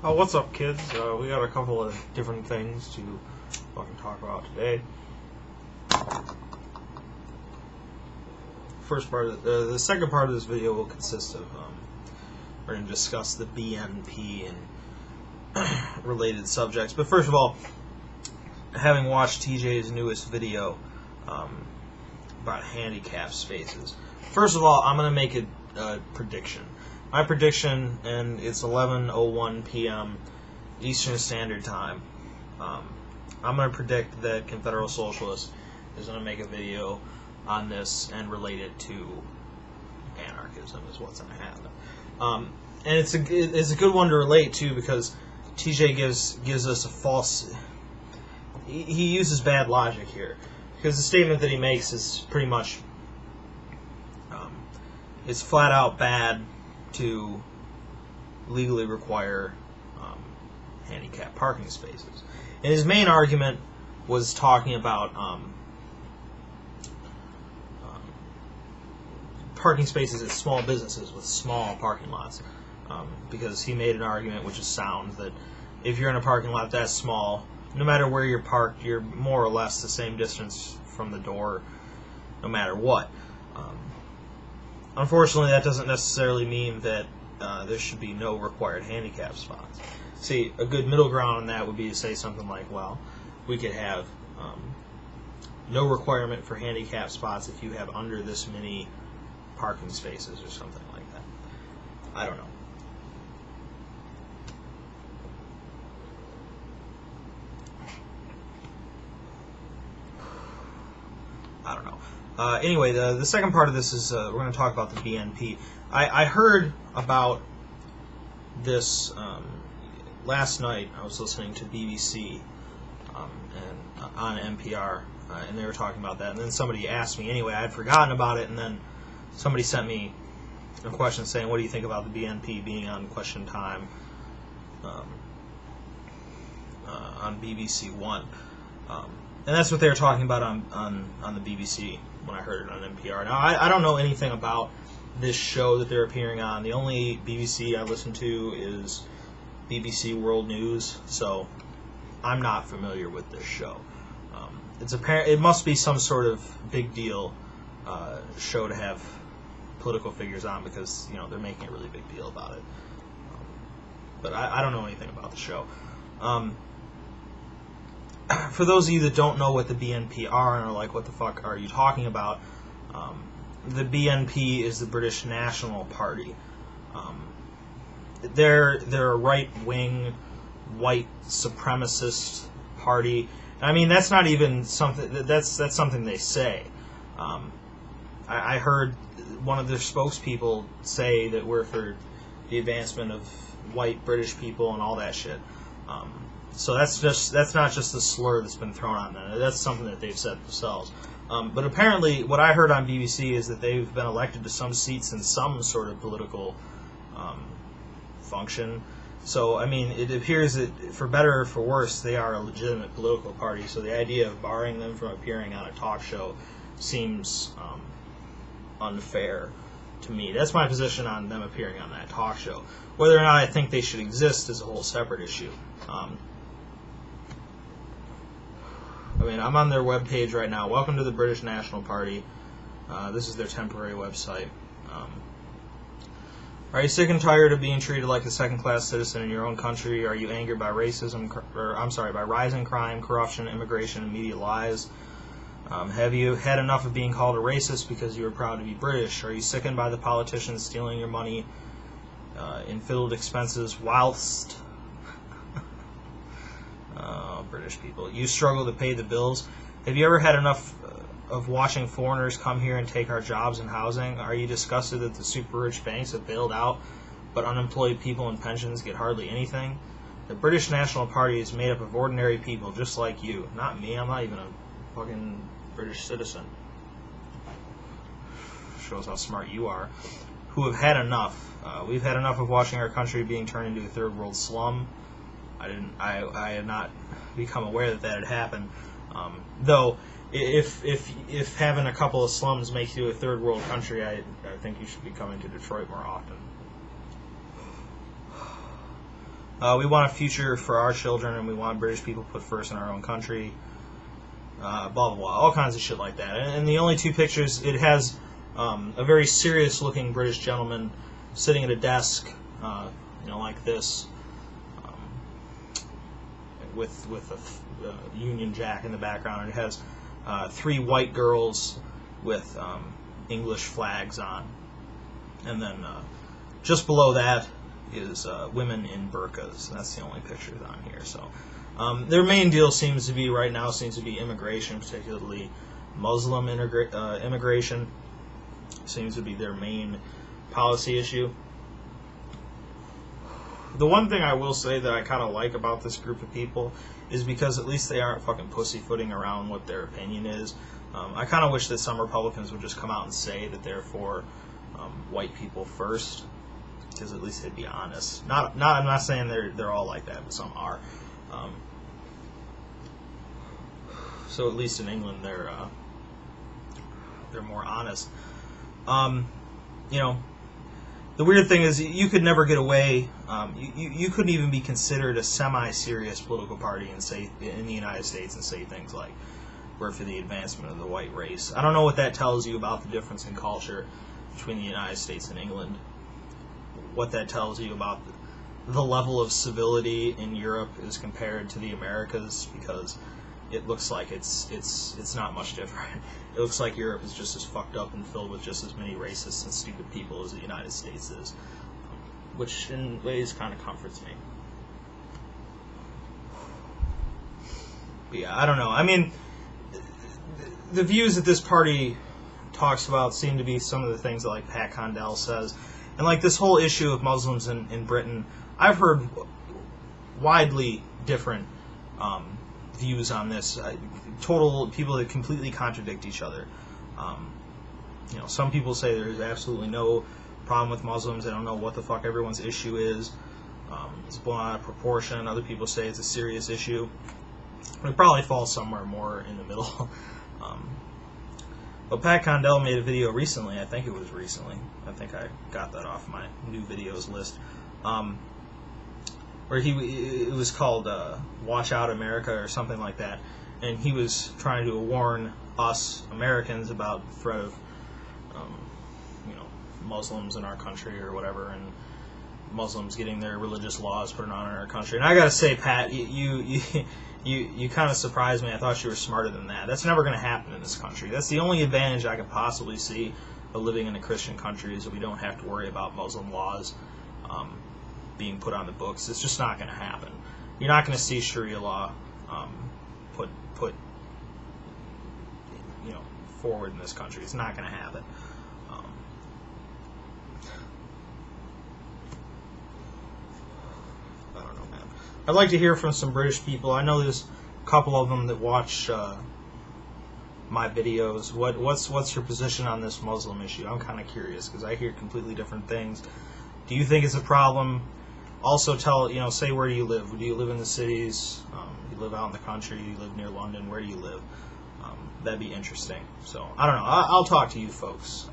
Oh, what's up, kids? We got a couple of different things to fucking talk about today. The second part of this video will consist of we're going to discuss the BNP and related subjects. But first of all, having watched TJ's newest video about handicap spaces, first of all, I'm going to make a prediction. My prediction, and it's 11:01 p.m. Eastern Standard Time. I'm going to predict that Confederate Socialist is going to make a video on this and relate it to anarchism is what's going to happen. And it's a good one to relate to because TJ gives us a false. He uses bad logic here because the statement that he makes is pretty much it's flat out bad to legally require handicap parking spaces. And his main argument was talking about parking spaces at small businesses with small parking lots. Because he made an argument, which is sound, that if you're in a parking lot that small, no matter where you're parked, you're more or less the same distance from the door, no matter what. Unfortunately, that doesn't necessarily mean that there should be no required handicap spots. See, a good middle ground on that would be to say something like, well, we could have no requirement for handicap spots if you have under this many parking spaces or something like that. I don't know. I don't know. Anyway, the second part of this is we're going to talk about the BNP. I heard about this last night. I was listening to BBC and on NPR, and they were talking about that. And then somebody asked me anyway. I had forgotten about it, and then somebody sent me a question saying, "What do you think about the BNP being on Question Time on BBC One?" And that's what they were talking about on the BBC when I heard it on NPR. Now, I don't know anything about this show that they're appearing on. The only BBC I listen to is BBC World News, so I'm not familiar with this show. It must be some sort of big deal show to have political figures on because they're making a really big deal about it. But I don't know anything about the show. For those of you that don't know what the BNP are and are like, what the fuck are you talking about? The BNP is the British National Party. They're a right-wing, white supremacist party. I mean, that's not even something. That's something they say. I heard one of their spokespeople say that we're for the advancement of white British people and all that shit. So that's not just a slur that's been thrown on them. That's something that they've said themselves. But apparently, what I heard on BBC is that they've been elected to some seats in some sort of political function. So, I mean, it appears that, for better or for worse, they are a legitimate political party. So the idea of barring them from appearing on a talk show seems unfair to me. That's my position on them appearing on that talk show. Whether or not I think they should exist is a whole separate issue. I mean, I'm on their webpage right now. Welcome to the British National Party. This is their temporary website. Are you sick and tired of being treated like a second-class citizen in your own country? Are you angered by by rising crime, corruption, immigration, and media lies? Have you had enough of being called a racist because you are proud to be British? Are you sickened by the politicians stealing your money in fiddled expenses whilst British people? You struggle to pay the bills. Have you ever had enough of watching foreigners come here and take our jobs and housing? Are you disgusted that the super rich banks have bailed out, but unemployed people and pensions get hardly anything? The British National Party is made up of ordinary people just like you. Not me. I'm not even a fucking British citizen. Shows how smart you are. Who have had enough. We've had enough of watching our country being turned into a third world slum. I had not become aware that had happened. Though, if having a couple of slums makes you a third world country, I think you should be coming to Detroit more often. We want a future for our children, and we want British people put first in our own country. Blah, blah, blah. All kinds of shit like that. And the only two pictures, it has a very serious-looking British gentleman sitting at a desk, like this, with a Union Jack in the background. It has 3 white girls with English flags on. And then just below that is women in burqas. That's the only pictures on here. So their main deal seems to be immigration, particularly Muslim immigration. Seems to be their main policy issue. The one thing I will say that I kind of like about this group of people is because at least they aren't fucking pussyfooting around what their opinion is. I kind of wish that some Republicans would just come out and say that they're for white people first, because at least they'd be honest. I'm not saying they're all like that, but some are. So at least in England, they're more honest. The weird thing is you could never get away. You couldn't even be considered a semi-serious political party in the United States and say things like, "We're for the advancement of the white race." I don't know what that tells you about the difference in culture between the United States and England. What that tells you about the level of civility in Europe as compared to the Americas, because it looks like it's not much different. It looks like Europe is just as fucked up and filled with just as many racists and stupid people as the United States is, which in ways kind of comforts me. But yeah, I don't know. I mean, the views that this party talks about seem to be some of the things that like Pat Condell says, and like this whole issue of Muslims in Britain. I've heard widely different views on this. Total people that completely contradict each other. Some people say there's absolutely no problem with Muslims. They don't know what the fuck everyone's issue is. It's blown out of proportion. Other people say it's a serious issue. It probably falls somewhere more in the middle. But Pat Condell made a video recently. I think it was recently. I think I got that off my new videos list. Where it was called "Watch Out America" or something like that, and he was trying to warn us Americans about the threat of Muslims in our country or whatever, and Muslims getting their religious laws put on in our country. And I gotta say, Pat, you kind of surprised me. I thought you were smarter than that. That's never going to happen in this country. That's the only advantage I could possibly see of living in a Christian country, is that we don't have to worry about Muslim laws being put on the books. It's just not going to happen. You're not going to see Sharia law put forward in this country. It's not going to happen. I don't know, man. I'd like to hear from some British people. I know there's a couple of them that watch my videos. What's your position on this Muslim issue? I'm kind of curious because I hear completely different things. Do you think it's a problem? Also, say where do you live? Do you live in the cities? You live out in the country? You live near London? Where do you live? That'd be interesting. So I don't know. I'll talk to you folks.